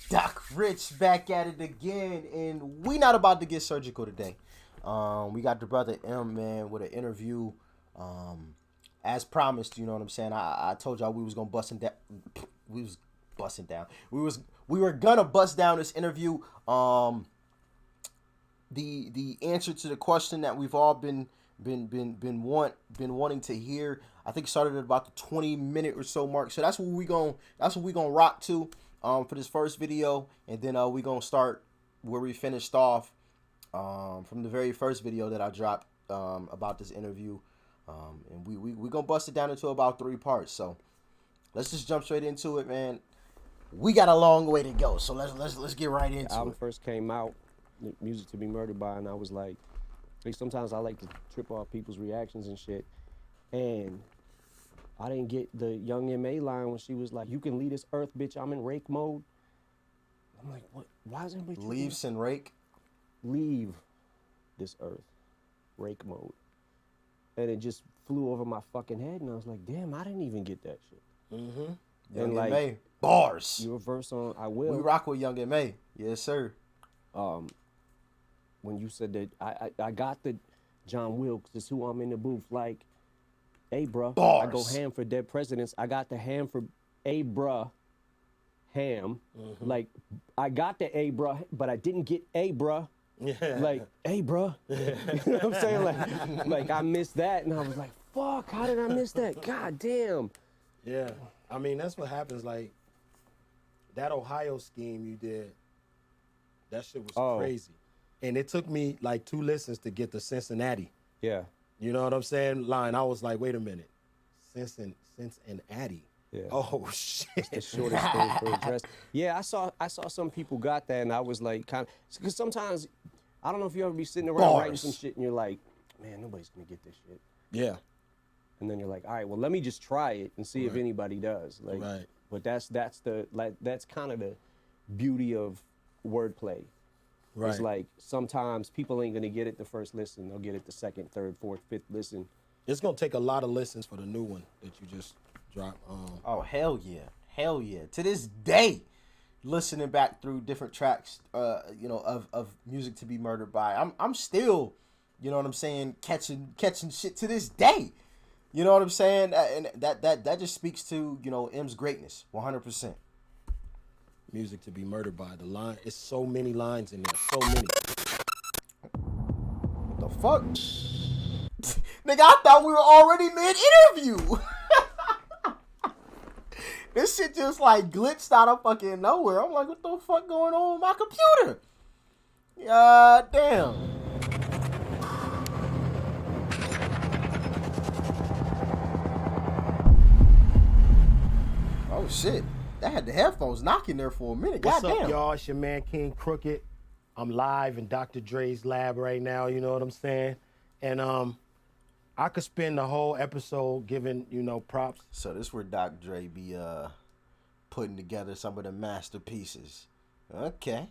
Doc Rich back at it again, and we not about to get surgical today. We got the brother M, man, with an interview. As promised, you know what I'm saying. I told y'all we was gonna busting down. We was busting down. We were gonna bust down this interview. The answer to the question that we've all been wanting to hear. I think it started at about the 20-minute or so mark. So that's what we gonna rock to for this first video, and then we gonna start where we finished off from the very first video that I dropped about this interview, and we gonna bust it down into about 3 parts. So let's just jump straight into it, man. We got a long way to go, so let's get right into it. The album first came out, Music to Be Murdered By, and I was like sometimes I like to trip off people's reactions and shit, and I didn't get the Young M.A. line when she was like, "You can leave this earth, bitch, I'm in rake mode." I'm like, what? Why isn't we leaves and rake? Leave this earth, rake mode. And it just flew over my fucking head, and I was like, damn, I didn't even get that shit. Mm-hmm. Young And like, M.A. Bars. Your verse on I Will. We rock with Young M.A. Yes, sir. When you said that I got the John Wilkes, is who I'm in the booth, like, hey, bruh, Bars. I go ham for dead presidents. I got the ham for a bruh ham. Mm-hmm. Like, I got the a bruh, but I didn't get a bruh. Yeah. Like, hey, bruh. You know what I'm saying? Like I missed that, and I was like, fuck, how did I miss that? God damn. Yeah, I mean, that's what happens. Like, that Ohio scheme you did, that shit was crazy. And it took me like 2 listens to get to Cincinnati. Yeah. You know what I'm saying? Line. I was like, wait a minute. Cincinnati. Yeah. Oh, shit. The shortest thing for a dress. Yeah, I saw some people got that, and I was like, kind of, because sometimes, I don't know if you ever be sitting around writing some shit, and you're like, man, nobody's gonna get this shit. Yeah. And then you're like, all right, well, let me just try it and see if anybody does. Like, Right. But that's kind of the beauty of wordplay. Right. It's like sometimes people ain't gonna get it the first listen; they'll get it the second, third, fourth, fifth listen. It's gonna take a lot of listens for the new one that you just dropped. Oh, hell yeah. To this day, listening back through different tracks, of Music to Be Murdered By, I'm still, you know what I'm saying, catching shit to this day. You know what I'm saying? And that just speaks to, M's greatness, 100%. Music to Be Murdered By. The line, it's so many lines in there, so many. What the fuck? Nigga, I thought we were already mid-interview. This shit just like glitched out of fucking nowhere. I'm like, what the fuck going on with my computer? Damn. Oh shit. That had the headphones knocking there for a minute. What's Goddamn. up, y'all? It's your man, King Crooked. I'm live in Dr. Dre's lab right now, you know what I'm saying? And I could spend the whole episode giving, props. So this where Dr. Dre be putting together some of the masterpieces. Okay.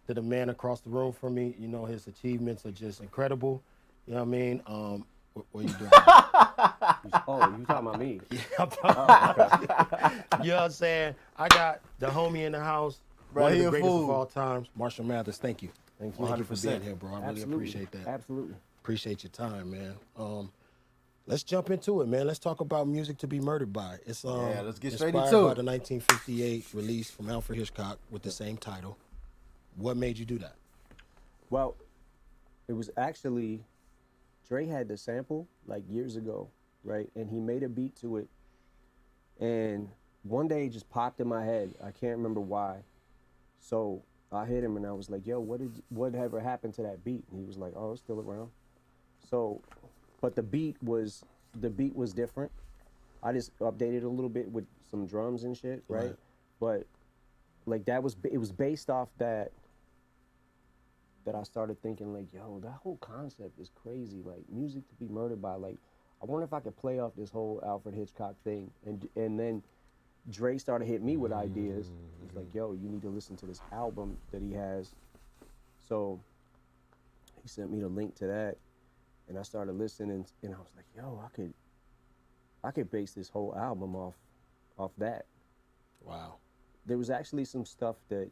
To the man across the room from me, his achievements are just incredible. You know what I mean? What are you doing? Oh, you talking about me? Yeah, I'm talking you know what I'm saying? I got the homie in the house, one of the greatest of all times, Marshall Mathers. Thank you. Thank you. 100% for being here, bro. I really appreciate that. Absolutely. Appreciate your time, man. Let's jump into it, man. Let's talk about Music to Be Murdered By. It's let's get straight inspired into by it. the 1958 release from Alfred Hitchcock with the same title. What made you do that? Well, it was actually, Dre had the sample like years ago, right? And he made a beat to it. And one day it just popped in my head. I can't remember why. So I hit him and I was like, yo, whatever happened to that beat? And he was like, oh, it's still around. So, but the beat was different. I just updated a little bit with some drums and shit, right? But like it was based off that I started thinking like, yo, that whole concept is crazy. Like, Music to Be Murdered By, like, I wonder if I could play off this whole Alfred Hitchcock thing. And then Dre started hitting me with ideas. He's like, yo, you need to listen to this album that he has. So he sent me the link to that, and I started listening, and I was like, yo, I could base this whole album off that. Wow. there was actually some stuff that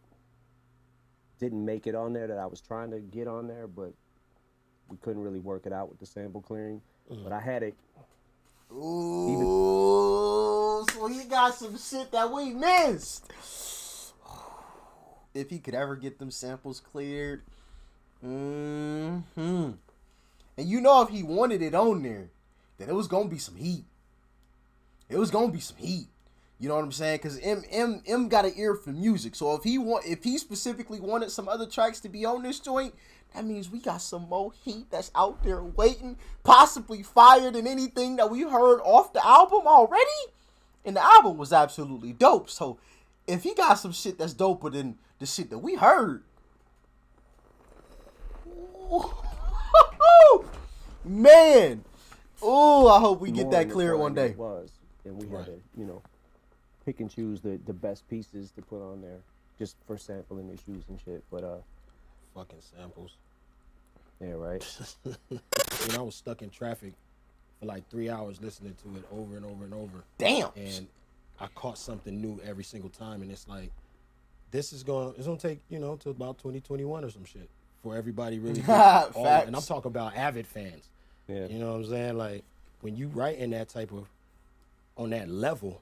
didn't make it on there that I was trying to get on there, but we couldn't really work it out with the sample clearing. But I had it. Ooh, so he got some shit that we missed. If he could ever get them samples cleared. And you know if he wanted it on there, then it was gonna be some heat. It was gonna be some heat. You know what I'm saying? Because M got an ear for music. So if he specifically wanted some other tracks to be on this joint, that means we got some more heat that's out there waiting, possibly fire than anything that we heard off the album already. And the album was absolutely dope. So if he got some shit that's doper than the shit that we heard, man, oh, I hope we get that clear one day. It was, and we had to, pick and choose the best pieces to put on there, just for sampling issues and shit. But fucking samples. Yeah, right. I was stuck in traffic for like 3 hours listening to it over and over and over. Damn. And I caught something new every single time, and it's like, it's gonna take, till about 2021 or some shit for everybody really Facts. And I'm talking about avid fans. Yeah. You know what I'm saying? Like, when you write in that type of, on that level,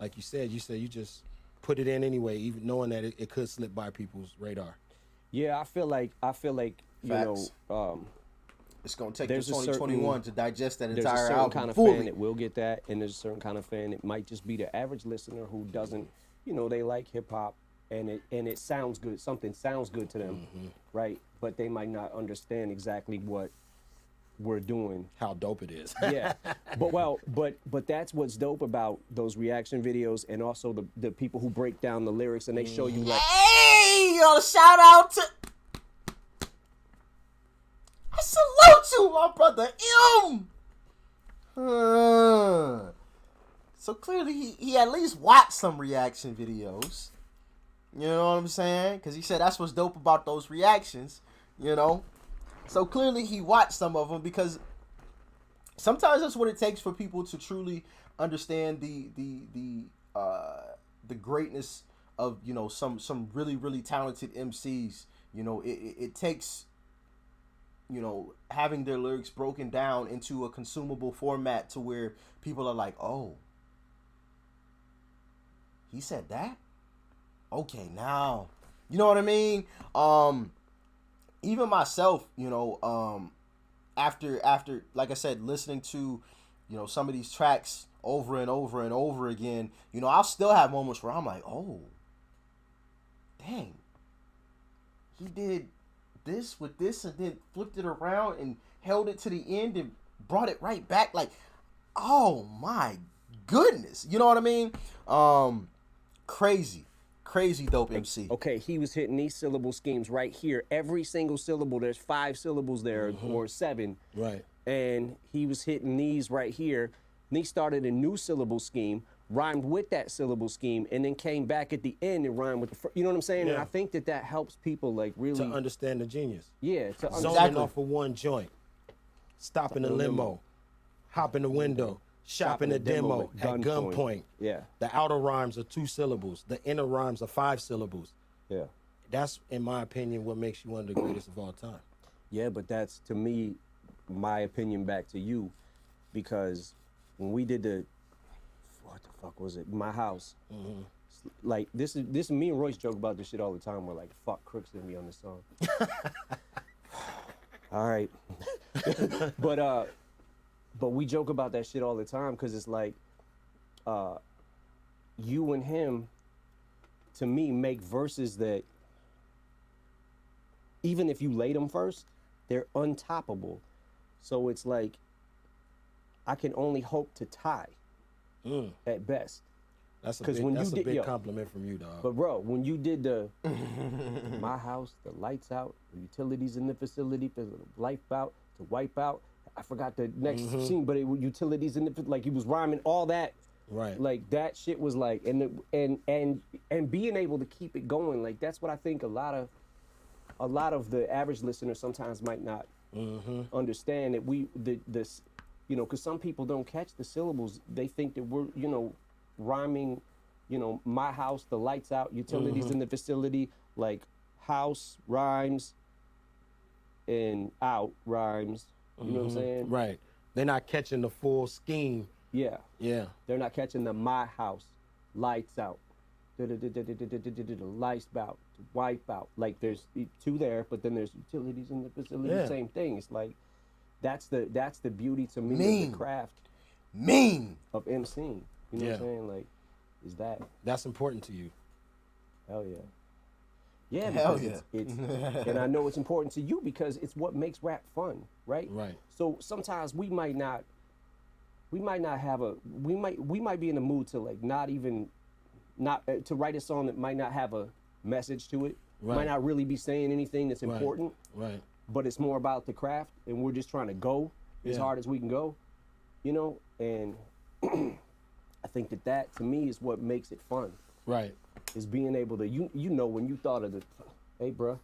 like you said you just put it in anyway, even knowing that it could slip by people's radar. Yeah, I feel like Facts. It's gonna take there's 2021 to digest that there's entire a certain album kind of fully. fan that will get that, and there's a certain kind of fan that might just be the average listener who doesn't, they like hip hop and it sounds good, something sounds good to them, right? But they might not understand exactly what we're doing, how dope it is. Yeah, but that's what's dope about those reaction videos, and also the people who break down the lyrics and they show you like, hey, yo, shout out to, I salute you, my brother M. So clearly he at least watched some reaction videos. You know what I'm saying? Because he said that's what's dope about those reactions. So clearly he watched some of them, because sometimes that's what it takes for people to truly understand the greatness of some really, really talented MCs. It takes having their lyrics broken down into a consumable format to where people are like, oh, he said that? Okay, now you know what I mean? Even myself, after like I said, listening to, some of these tracks over and over and over again, I'll still have moments where I'm like, oh, dang, he did this with this and then flipped it around and held it to the end and brought it right back. Like, oh my goodness. You know what I mean? Crazy dope MC. okay, he was hitting these syllable schemes right here. Every single syllable, there's 5 syllables there, or 7. Right. And he was hitting these right here. And he started a new syllable scheme, rhymed with that syllable scheme, and then came back at the end and rhymed with the first. You know what I'm saying? Yeah. And I think that helps people like really To understand the genius. Yeah, to Zoning understand. off of one joint, stopping the limo, hop in the window, shop in the demo at gunpoint. Yeah. The outer rhymes are 2 syllables. The inner rhymes are 5 syllables. Yeah. That's, in my opinion, what makes you one of the greatest of all time. Yeah, but that's, to me, my opinion back to you, because when we did what the fuck was it? My House. Like, this is me and Royce joke about this shit all the time. We're like, fuck, Crook's gonna be on this song. All right. But we joke about that shit all the time, because it's like, you and him, to me, make verses that, even if you lay them first, they're untoppable. So it's like, I can only hope to tie at best. That's a big compliment from you, dog. But bro, when you did the My House, the lights out, the utilities in the facility, the life out, to wipe out. I forgot the next scene, but utilities in the, like, he was rhyming all that. Right. Like, that shit was like, and being able to keep it going, like, that's what I think a lot of the average listener sometimes might not understand, that this, because some people don't catch the syllables. They think that we're, rhyming you know, my house, the lights out, utilities in the facility, like house rhymes and out rhymes. You know what I'm saying? Right. They're not catching the full scheme. Yeah. Yeah. They're not catching the my house, lights out, lights out, wipe out. Like there's two there, but then there's utilities in the facility. Yeah. Same thing. It's like that's the beauty to me Mean. of the craft of emceeing. You know what I'm saying? Like, is that that's important to you? hell yeah. Yeah, Hell because yeah. it's and I know it's important to you because it's what makes rap fun, right? Right. So sometimes we might not have we might be in the mood to like not to write a song that might not have a message to it, might not really be saying anything that's important, Right. but it's more about the craft and we're just trying to go as hard as we can go, you know, and I think that to me is what makes it fun. Right. Is being able to you know when you thought of the, hey bruh,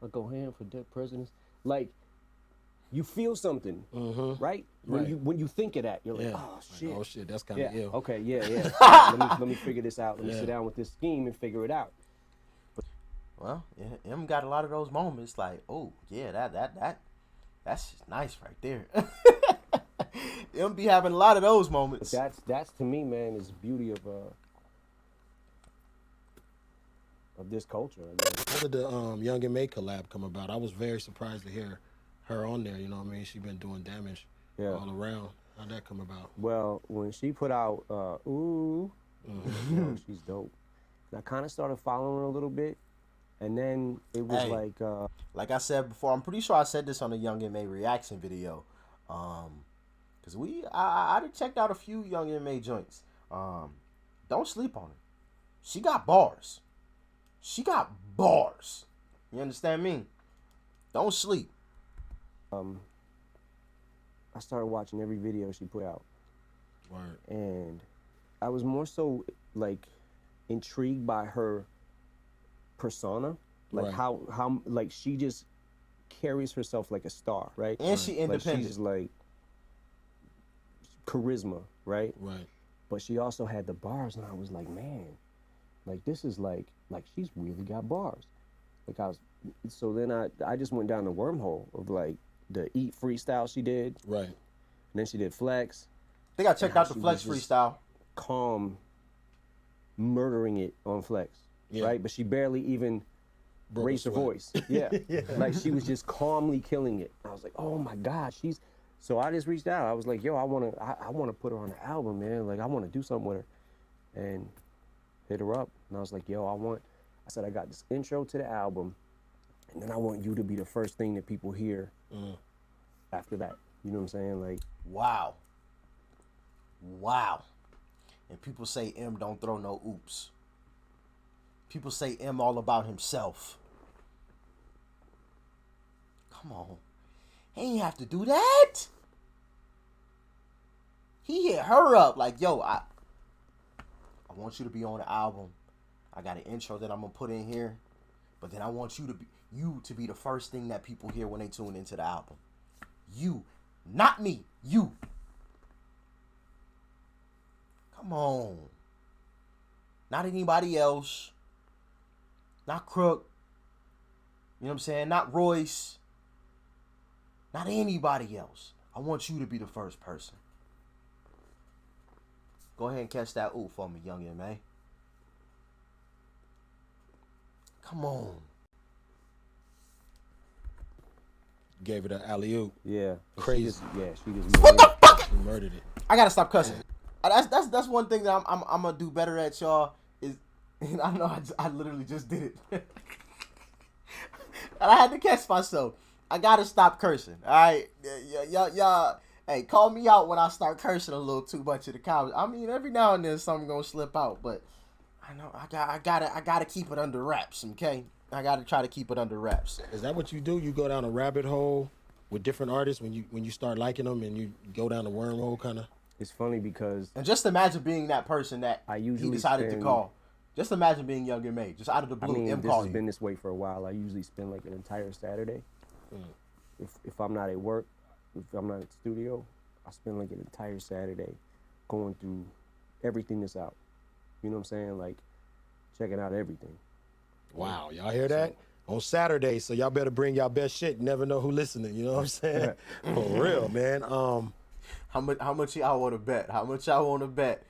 I'll go ham for dead presidents, like you feel something, right? When you think of that, you're like, oh shit, like, oh shit, that's kind of ill. Okay, yeah. let me figure this out. Let me sit down with this scheme and figure it out. Well, Em got a lot of those moments. Like, oh yeah, that's just nice right there. Em be having a lot of those moments. But that's to me, man, is the beauty of this culture. I guess. How did the Young and May collab come about? I was very surprised to hear her on there. You know what I mean? She been doing damage all around. How'd that come about? Well, when she put out Ooh, yo, she's dope. I kind of started following her a little bit, and then it was like I said before, I'm pretty sure I said this on the Young and May reaction video, because I done checked out a few Young and May joints. Don't sleep on her. She got bars. She got bars. You understand me? Don't sleep. I started watching every video she put out. Word. And I was more so like intrigued by her persona, like how like she just carries herself like a star, right? And she independent. Like she's like charisma, right? Right. But she also had the bars, and I was like, man, like this is like she's really got bars. Like so then I just went down the wormhole of like the Eat freestyle she did. Right. And then she did Flex. I think I checked out the Flex freestyle. Calm, murdering it on Flex, right? But she barely even raised her voice. Yeah. Like she was just calmly killing it. I was like, oh my God, she's. So I just reached out. I was like, yo, I wanna put her on the album, man. Like I wanna do something with her, and hit her up. And I was like, yo, I said I got this intro to the album, and then I want you to be the first thing that people hear after that. You know what I'm saying? Like, wow. And people say M don't throw no oops. People say M all about himself. Come on. He ain't have to do that. He hit her up like, yo, I want you to be on the album. I got an intro that I'm gonna put in here, but then I want you to be the first thing that people hear when they tune into the album. You, not me, you. Come on. Not anybody else. Not Crook. You know what I'm saying? Not Royce. Not anybody else. I want you to be the first person. Go ahead and catch that ooh for me, youngin', man. Come on. Gave it an alley-oop. yeah. Crazy. She just What the fuck? She murdered it. I gotta stop cussing. That's one thing that I'm gonna do better at, y'all. Is, and I know I literally just did it, and I had to catch myself. I gotta stop cursing. All right, y'all. Hey, call me out when I start cursing a little too much in the comments. I mean, every now and then something gonna slip out, but I know I gotta keep it under wraps. Okay, I gotta try to keep it under wraps. Is that what you do? You go down a rabbit hole with different artists when you start liking them, and you go down the wormhole kind of. It's funny because And just imagine being that person that I usually he decided to call. Just imagine being Young and May, just out of the blue. this call has you. been this way for a while. I usually spend like an entire Saturday. If I'm not at work, if I'm not at the studio, I spend like an entire Saturday going through everything that's out. You know what I'm saying? Like checking out everything. Wow, y'all hear that? On Saturday, so y'all better bring y'all best shit. You never know who listening. You know what I'm saying? For real, man. How much y'all want to bet? How much y'all want to bet?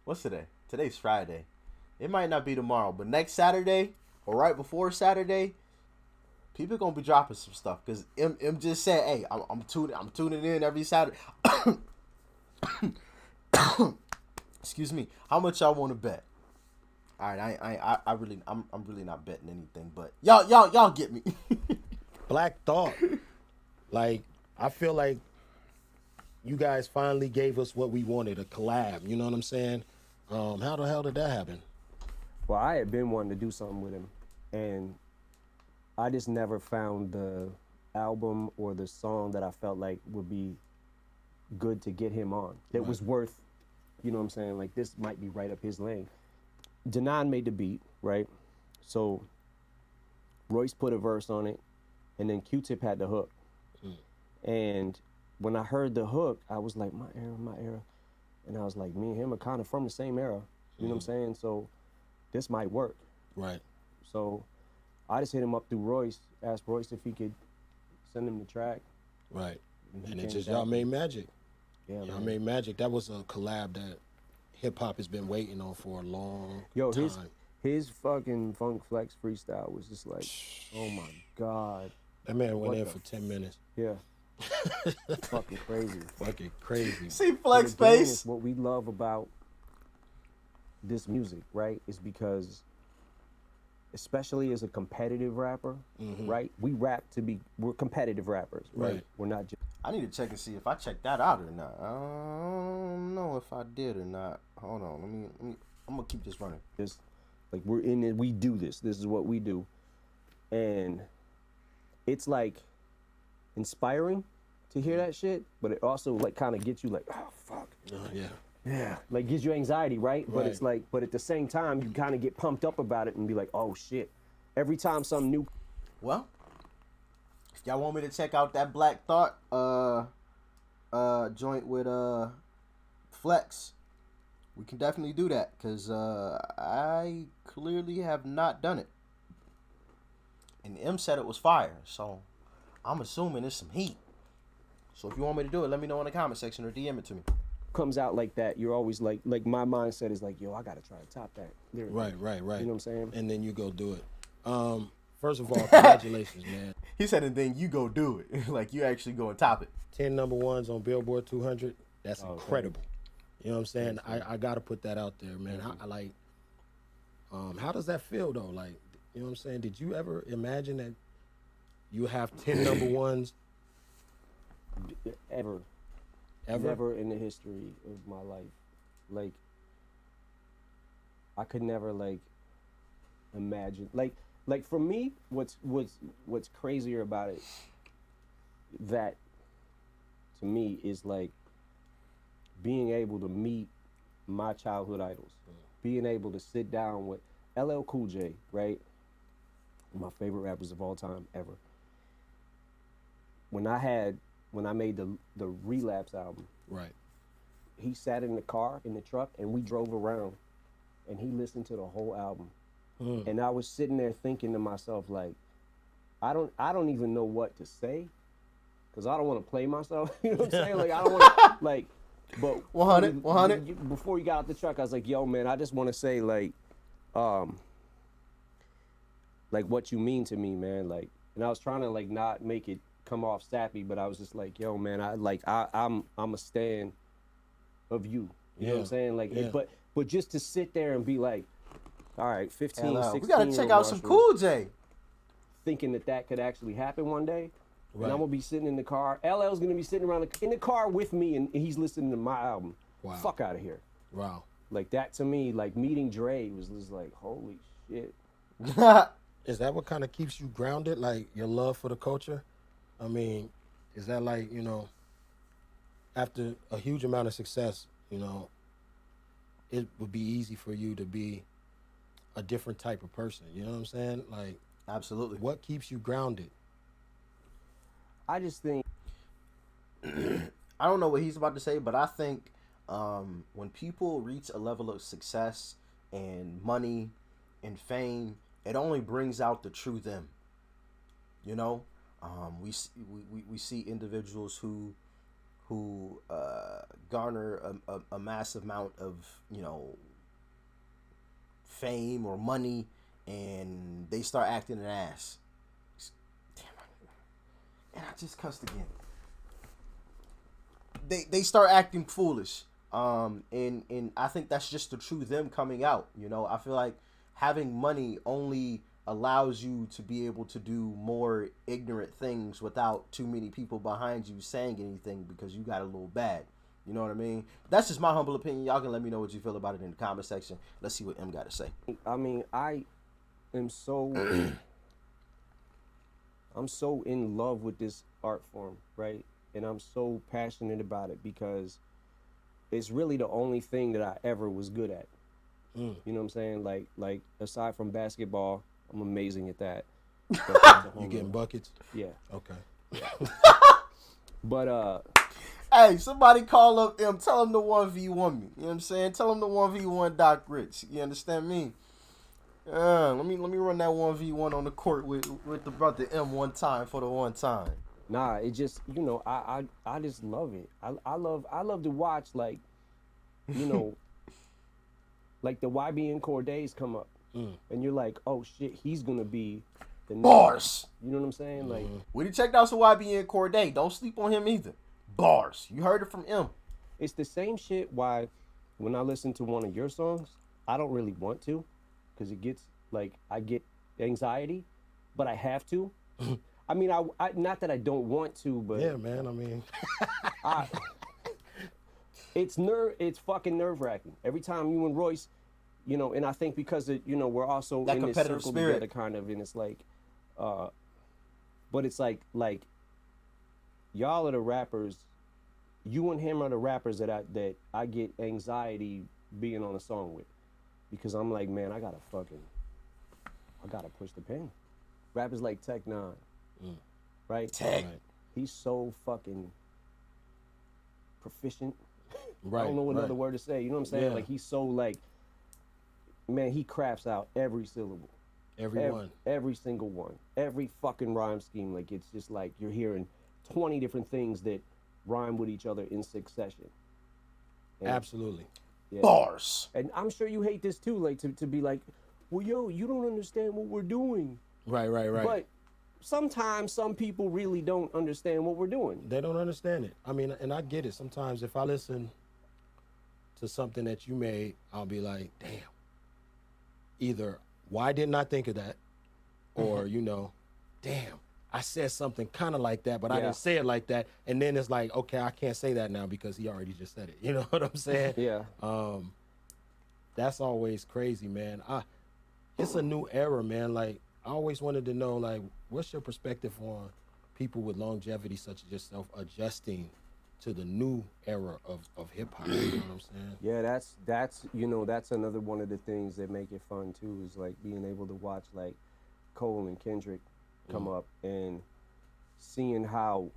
What's today? Today's Friday. It might not be tomorrow, but next Saturday or right before Saturday, people gonna be dropping some stuff. Cause M just said, "Hey, I'm tuning in every Saturday." Excuse me. How much y'all want to bet? All right, I'm really not betting anything, but y'all get me. Black Thought. Like, I feel like you guys finally gave us what we wanted, a collab. You know what I'm saying? How the hell did that happen? Well, I had been wanting to do something with him, and I just never found the album or the song that I felt like would be good to get him on. That was worth, you know what I'm saying? Like, this might be right up his lane. Denon made the beat, right? So Royce put a verse on it, and then Q-Tip had the hook. And when I heard the hook, I was like, my era. And I was like, me and him are kind of from the same era. You know what I'm saying? So this might work. Right. So I just hit him up through Royce, asked Royce if he could send him the track. Right. And it came just, back y'all made magic. Yeah, Y'all man. made magic. That was a collab that hip-hop has been waiting on for a long time. His fucking Funk Flex freestyle was just like, oh my God. That man went in for 10 minutes. Yeah. Fucking crazy. Fucking crazy. See Flex But again, face. it's what we love about this music, right? Is because, especially as a competitive rapper, right? We're competitive rappers, right? Right. We're not just. I need to check and see if I checked that out or not. I don't know if I did or not. Hold on, let me I'm gonna keep this running. Just like we're in it, we do this. This is what we do, and it's like inspiring to hear that shit, but it also like kind of gets you like, oh fuck, yeah, like gives you anxiety, right? But it's like, but at the same time, you kind of get pumped up about it and be like, oh shit, every time something new. Well, if y'all want me to check out that Black Thought joint with Flex, we can definitely do that, because I clearly have not done it. And M said it was fire, so I'm assuming it's some heat. So if you want me to do it, let me know in the comment section or DM it to me. Comes out like that, you're always like my mindset is like, yo, I gotta try to top that. Right. You know what I'm saying? And then you go do it. First of all, congratulations, man. He said, and then you go do it. Like, you actually go and top it. 10 number ones on Billboard 200. That's incredible. You know what I'm saying? I got to put that out there, man. I like, how does that feel, though? Like, you know what I'm saying? Did you ever imagine that you have 10 number ones? Ever? Never in the history of my life. Like, I could never, like, imagine. Like for me, what's crazier about it, that to me is like being able to meet my childhood idols, being able to sit down with LL Cool J, right? My favorite rappers of all time ever. When I made the Relapse album, Right. he sat in the car, in the truck, and we drove around, and he listened to the whole album. And I was sitting there thinking to myself, like, I don't even know what to say, because I don't want to play myself. You know what I'm saying? Like, I don't want to, like, but 100. Before you got out the truck, I was like, yo, man, I just want to say, like what you mean to me, man. Like, and I was trying to, like, not make it come off sappy, but I was just like, yo, man, I'm a stan of you. You know what I'm saying? Like, but just to sit there and be like, all right, 15, 16. We gotta check out some Cool J. Thinking that could actually happen one day. Right. And I'm gonna be sitting in the car. LL's gonna be sitting around in the car with me, and he's listening to my album. Wow. Fuck out of here. Wow. Like, that to me, like meeting Dre was just like, holy shit. Is that what kind of keeps you grounded? Like, your love for the culture? I mean, is that like, you know, after a huge amount of success, you know, it would be easy for you to be a different type of person, you know what I'm saying? Like, absolutely. What keeps you grounded? I just think I don't know what he's about to say, but I think when people reach a level of success and money and fame, it only brings out the true them. You know, we see individuals who garner a massive amount of, you know, fame or money, and they start acting an ass. Damn, and I just cussed again. They start acting foolish. And I think that's just the true them coming out. You know, I feel like having money only allows you to be able to do more ignorant things without too many people behind you saying anything because you got a little bad. You know what I mean? That's just my humble opinion. Y'all can let me know what you feel about it in the comment section. Let's see what M got to say. I mean, I am so I'm so in love with this art form, right? And I'm so passionate about it because it's really the only thing that I ever was good at. You know what I'm saying? Like aside from basketball, I'm amazing at that. You getting buckets? Yeah. Okay. But Hey, somebody call up M. Tell him to 1v1 me. You know what I'm saying? Tell him to 1v1 Doc Rich. You understand me? Let me run that 1v1 on the court with the brother M one time for the one time. nah, it just, you know, I just love it. I love to watch, like, you know, like the YBN Cordays come up, and you're like, oh shit, he's gonna be the next. Bars. You know what I'm saying? Like, We done checked out some YBN Corday. Don't sleep on him either. Bars. You heard it from M. it's the same shit why when I listen to one of your songs, I don't really want to, because it gets, like, I get anxiety, but I have to. I mean, I not that I don't want to, but Yeah, man. I mean, it's fucking nerve-wracking. Every time you and Royce, you know, and I think because it, you know, we're also That in this competitive circle spirit. together kind of, and it's like, but it's like y'all are the rappers, you and him are the rappers that I get anxiety being on a song with, because I'm like, man, I gotta push the pen. Rappers like Tech Nine, right? Tech. right. He's so fucking proficient. Right. I don't know what right. other word to say. You know what I'm saying? Yeah. Like, he's so, like, man, he crafts out every syllable. Everyone. Every single one. Every fucking rhyme scheme. Like, it's just like you're hearing 20 different things that rhyme with each other in succession. And, Absolutely. yeah. Bars. And I'm sure you hate this too, like, to be like, well, yo, you don't understand what we're doing. Right. But sometimes some people really don't understand what we're doing. They don't understand it. I mean, and I get it. Sometimes if I listen to something that you made, I'll be like, damn. Either why didn't I think of that? Or, you know, damn, I said something kind of like that, but I Yeah. didn't say it like that. And then it's like, okay, I can't say that now because he already just said it. You know what I'm saying? Yeah. That's always crazy, man. It's a new era, man. Like, I always wanted to know, like, what's your perspective on people with longevity such as yourself adjusting to the new era of hip hop? You know what I'm saying? Yeah, that's you know, that's another one of the things that make it fun too, is like being able to watch like Cole and Kendrick come up and seeing how.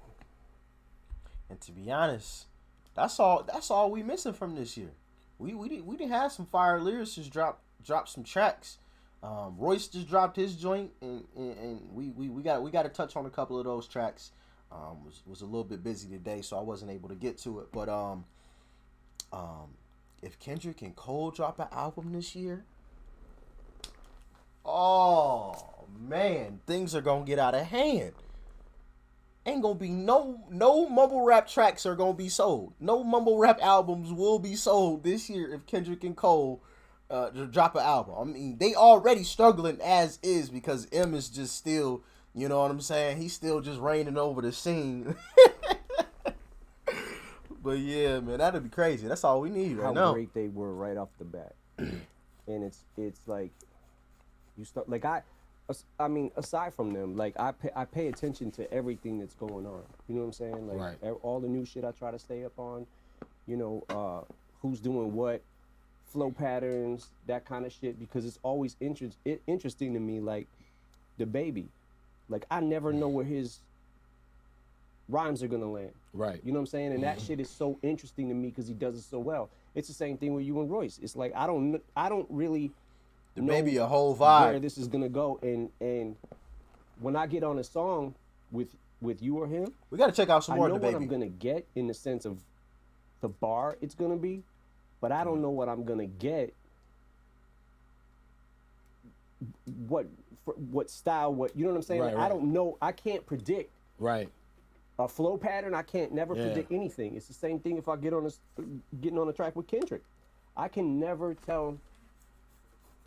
And to be honest, that's all we missing from this year. We didn't have some fire lyricists drop some tracks. Royce just dropped his joint, and we got to touch on a couple of those tracks. Was a little bit busy today, so I wasn't able to get to it. But if Kendrick and Cole drop an album this year, oh man, things are gonna get out of hand. Ain't gonna be no mumble rap tracks are gonna be sold. No mumble rap albums will be sold this year if Kendrick and Cole drop an album. I mean, they already struggling as is because M is just still, you know what I'm saying? He's still just reigning over the scene. But yeah, man, that'd be crazy. That's all we need right how now. great they were right off the bat. And it's like you start, like, I mean, aside from them, like, I pay attention to everything that's going on. You know what I'm saying? Like, Right. all the new shit I try to stay up on. You know, who's doing what, flow patterns, that kind of shit, because it's always interesting to me. Like, the baby, like, I never know where his rhymes are gonna land. Right. You know what I'm saying? And that shit is so interesting to me because he does it so well. It's the same thing with you and Royce. It's like I don't really There know may be a whole where vibe. this is gonna go. And when I get on a song with you or him, We got to check out some I more know of the what baby. I'm gonna get in the sense of the bar it's gonna be, but I don't know what I'm gonna get. What style? What, you know what I'm saying? Right, Like, right. I don't know. I can't predict Right. a flow pattern. I can't never Yeah. predict anything. It's the same thing if I getting on a track with Kendrick. I can never tell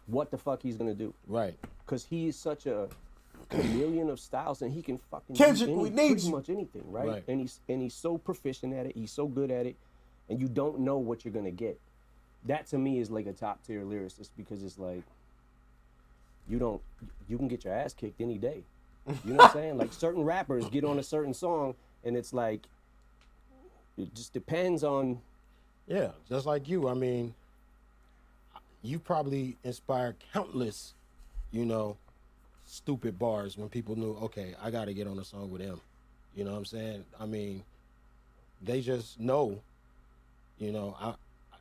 what the fuck he's gonna do, Right. because he is such a chameleon of styles, and he can fucking Kendrick, do we need pretty you. much anything, right? Right. And he's so proficient at it. He's so good at it, and you don't know what you're gonna get. That to me is like a top tier lyricist, because it's like you can get your ass kicked any day. You know what I'm saying? Like, certain rappers get on a certain song, and it's like it just depends on. Yeah, just like you. I mean, you probably inspired countless, you know, stupid bars when people knew, okay, I got to get on a song with him. You know what I'm saying? I mean, they just know, you know,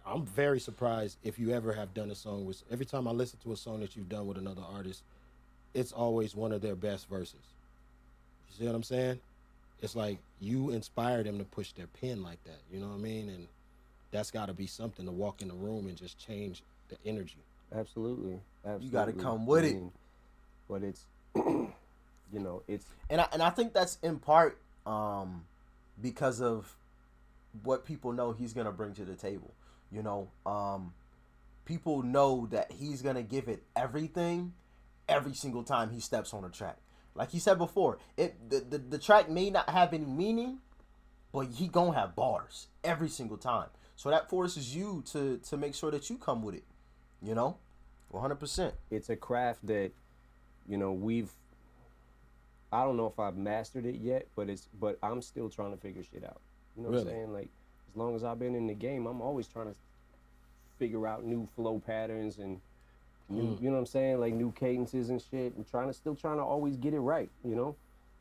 I'm very surprised if you ever have done a song with, every time I listen to a song that you've done with another artist, it's always one of their best verses. You see what I'm saying? It's like you inspired them to push their pen like that. You know what I mean? And that's got to be something, to walk in the room and just change the energy. Absolutely. You got to come with it. But it's, you know, it's. And I think that's in part because of what people know he's gonna bring to the table. You know, people know that he's gonna give it everything every single time he steps on a track. Like he said before, the track may not have any meaning, but he gonna have bars every single time. So that forces you to make sure that you come with it. You know, 100%. It's a craft that, you know, I don't know if I've mastered it yet, but I'm still trying to figure shit out. You know what I'm saying? Like, as long as I've been in the game, I'm always trying to figure out new flow patterns and new, you know what I'm saying? Like, new cadences and shit, and still trying to always get it right, you know?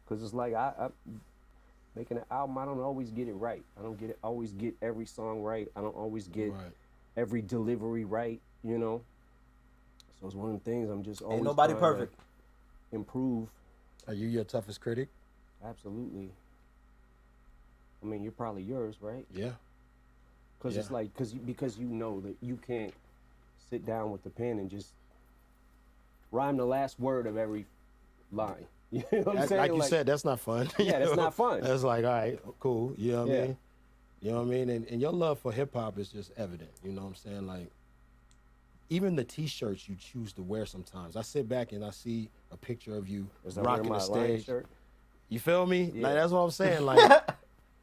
Because it's like, I making an album, I don't always get it right. I don't always get every song right. I don't always get every delivery right, you know? So it's one of the things I'm just always Ain't nobody trying perfect. to improve. Are you your toughest critic? Absolutely. I mean, you're probably yours, right? Yeah. Because it's like, because you know that you can't sit down with the pen and just rhyme the last word of every line. You know what I'm saying? Like you said, that's not fun. Yeah, that's not fun. That's like, all right, cool. You know what I mean? You know what I mean? And your love for hip hop is just evident. You know what I'm saying? Like, even the T-shirts you choose to wear sometimes. I sit back and I see a picture of you rocking the stage. Shirt? You feel me? Yeah. Like, that's what I'm saying. Like,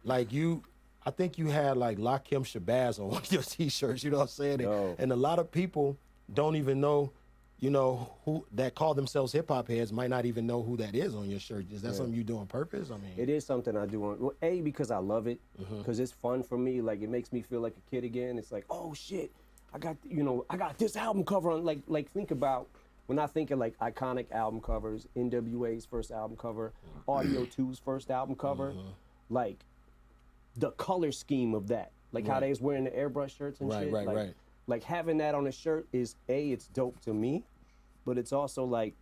like you, I think you had like Lakim Shabazz on one of your T-shirts. You know what I'm saying? Yo. And a lot of people don't even know, you know, who that call themselves hip hop heads might not even know who that is on your shirt. Is that something you do on purpose? I mean, It is something I do on, well, A, because I love it, because it's fun for me. Like, it makes me feel like a kid again. It's like, oh shit, I got this album cover on. Like think about, when I think of like iconic album covers, NWA's first album cover, Audio 2's first album cover, like the color scheme of that, like how they was wearing the airbrush shirts and shit. Right. Like, having that on a shirt is, A, it's dope to me, but it's also like,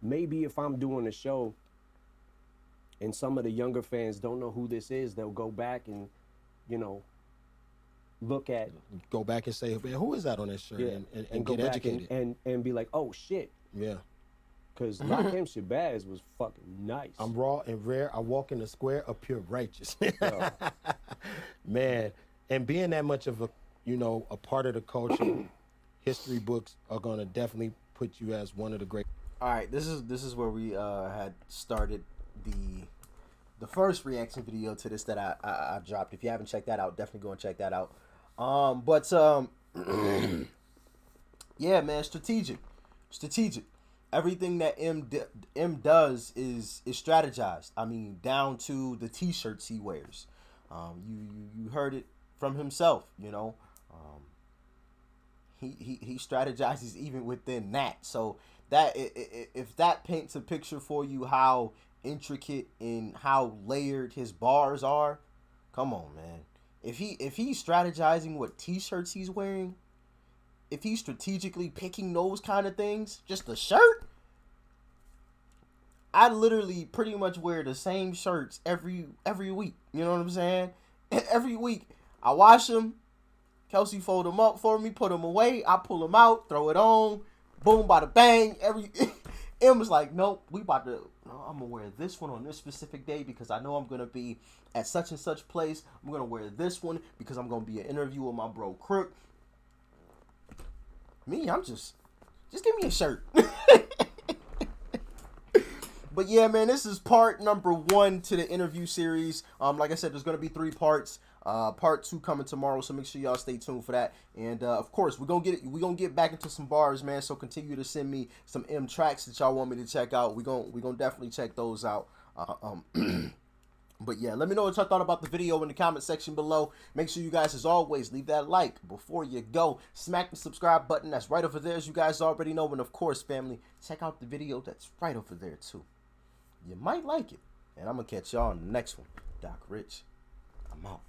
maybe if I'm doing a show and some of the younger fans don't know who this is, they'll go back and, you know, look at, go back and say, man, who is that on that shirt? And go get back educated. and be like, oh shit, Yeah. because Lakim Shabazz was fucking nice. I'm raw and rare. I walk in the square of pure righteousness. Man, and being that much of a, you know, a part of the culture, history books are gonna definitely put you as one of the great. All right, this is where we had started the first reaction video to this that I dropped. If you haven't checked that out, definitely go and check that out. Yeah, man, strategic. Everything that M does is strategized. I mean, down to the T-shirts he wears. You heard it from himself. You know, he strategizes even within that. So that if that paints a picture for you how intricate and how layered his bars are, come on, man. if he's strategizing what t-shirts he's wearing, if he's strategically picking those kind of things, just a shirt, I literally pretty much wear the same shirts every week. You know what I'm saying? Every week I wash them. Kelsey fold them up for me, put them away. I pull them out, throw it on. Boom, bada bang. Em was like, nope, I'm gonna wear this one on this specific day because I know I'm gonna be at such and such place. I'm gonna wear this one because I'm gonna be an interview with my bro Crook. Me, I'm just give me a shirt. But yeah, man, this is part number 1 to the interview series. Like I said, there's gonna be 3 parts. Part 2 coming tomorrow, so make sure y'all stay tuned for that. And of course, we're gonna get back into some bars, man. So continue to send me some M tracks that y'all want me to check out. We're gonna definitely check those out. But yeah, let me know what y'all thought about the video in the comment section below. Make sure you guys, as always, leave that like before you go. Smack the subscribe button that's right over there, as you guys already know. And of course, family, check out the video that's right over there too. You might like it. And I'm gonna catch y'all on the next one. Doc Rich, I'm out.